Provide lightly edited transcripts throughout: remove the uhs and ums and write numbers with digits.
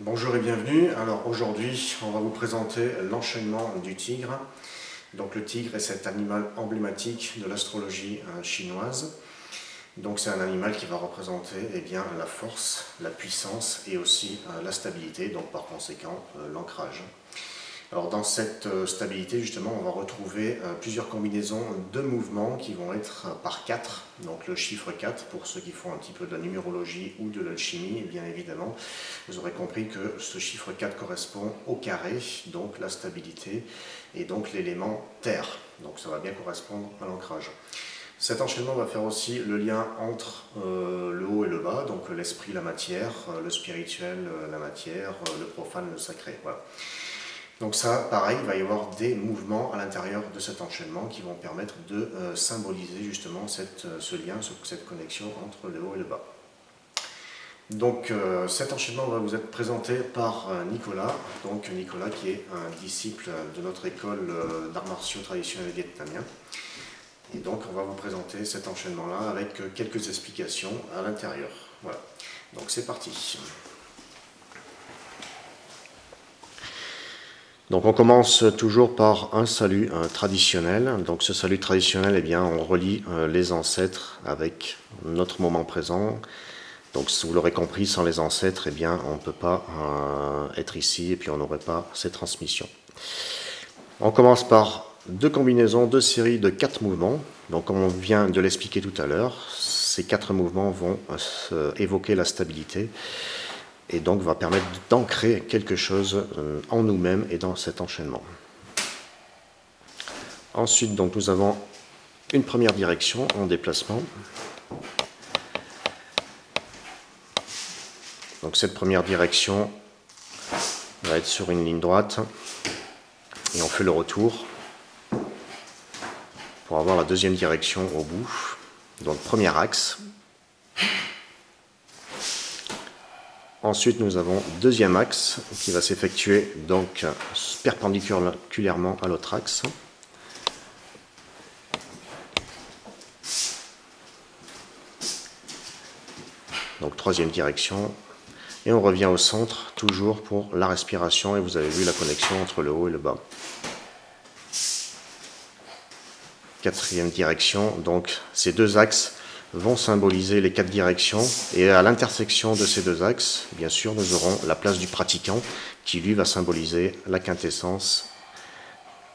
Bonjour et bienvenue. Alors aujourd'hui, on va vous présenter l'enchaînement du tigre. Donc le tigre est cet animal emblématique de l'astrologie chinoise. Donc c'est un animal qui va représenter la force, la puissance et aussi la stabilité, donc par conséquent l'ancrage. Alors dans cette stabilité justement on va retrouver plusieurs combinaisons de mouvements qui vont être par 4, donc le chiffre 4 pour ceux qui font un petit peu de la numérologie ou de l'alchimie, et bien évidemment vous aurez compris que ce chiffre 4 correspond au carré, donc la stabilité et donc l'élément terre, donc ça va bien correspondre à l'ancrage. Cet enchaînement va faire aussi le lien entre le haut et le bas, donc l'esprit, la matière, le spirituel, la matière, le profane, le sacré, voilà. Donc ça, pareil, il va y avoir des mouvements à l'intérieur de cet enchaînement qui vont permettre de symboliser justement ce lien, cette connexion entre le haut et le bas. Donc cet enchaînement va vous être présenté par Nicolas, donc Nicolas qui est un disciple de notre école d'arts martiaux traditionnels vietnamiens. Et donc on va vous présenter cet enchaînement-là avec quelques explications à l'intérieur. Voilà, donc c'est parti. Donc on commence toujours par un salut traditionnel. Donc ce salut traditionnel, eh bien, on relie les ancêtres avec notre moment présent. Donc vous l'aurez compris, sans les ancêtres, eh bien, on ne peut pas être ici et puis on n'aurait pas ces transmissions. On commence par deux combinaisons, deux séries de 4 mouvements. Donc comme on vient de l'expliquer tout à l'heure, ces 4 mouvements vont évoquer la stabilité et donc va permettre d'ancrer quelque chose en nous-mêmes et dans cet enchaînement. Ensuite, donc, nous avons une première direction en déplacement. Donc cette première direction va être sur une ligne droite et on fait le retour pour avoir la deuxième direction au bout. Donc premier axe. Ensuite, nous avons deuxième axe qui va s'effectuer donc perpendiculairement à l'autre axe. Donc troisième direction. Et on revient au centre, toujours pour la respiration. Et vous avez vu la connexion entre le haut et le bas. Quatrième direction. Donc ces deux axes vont symboliser les 4 directions, et à l'intersection de ces deux axes, bien sûr, nous aurons la place du pratiquant, qui lui va symboliser la quintessence,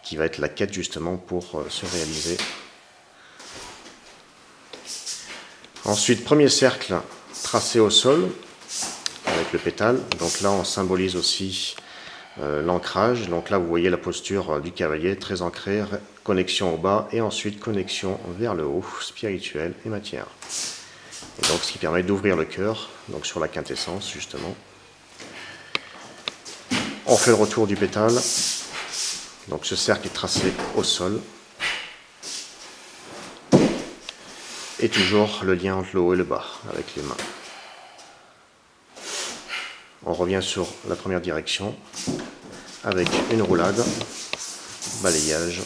qui va être la quête justement pour se réaliser. Ensuite, premier cercle tracé au sol, avec le pétale, donc là on symbolise aussi l'ancrage, donc là vous voyez la posture du cavalier, très ancrée, connexion au bas et ensuite connexion vers le haut, spirituel et matière. Et donc ce qui permet d'ouvrir le cœur, donc sur la quintessence justement. On fait le retour du pétale, donc ce cercle est tracé au sol. Et toujours le lien entre le haut et le bas avec les mains. On revient sur la première direction avec une roulade, balayage.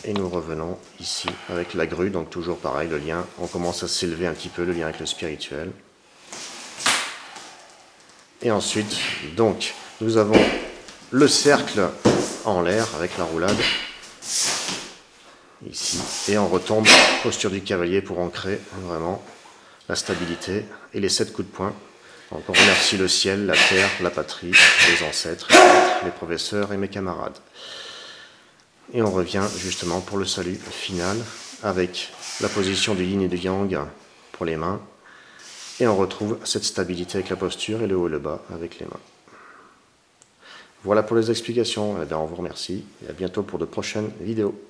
Et nous revenons ici avec la grue, donc toujours pareil, le lien, on commence à s'élever un petit peu, le lien avec le spirituel. Et ensuite, donc, nous avons le cercle en l'air avec la roulade, ici, et on retombe, posture du cavalier pour ancrer vraiment la stabilité et les 7 coups de poing. Donc on remercie le ciel, la terre, la patrie, les ancêtres, les professeurs et mes camarades. Et on revient justement pour le salut final avec la position du yin et du yang pour les mains. Et on retrouve cette stabilité avec la posture et le haut et le bas avec les mains. Voilà pour les explications. On vous remercie et à bientôt pour de prochaines vidéos.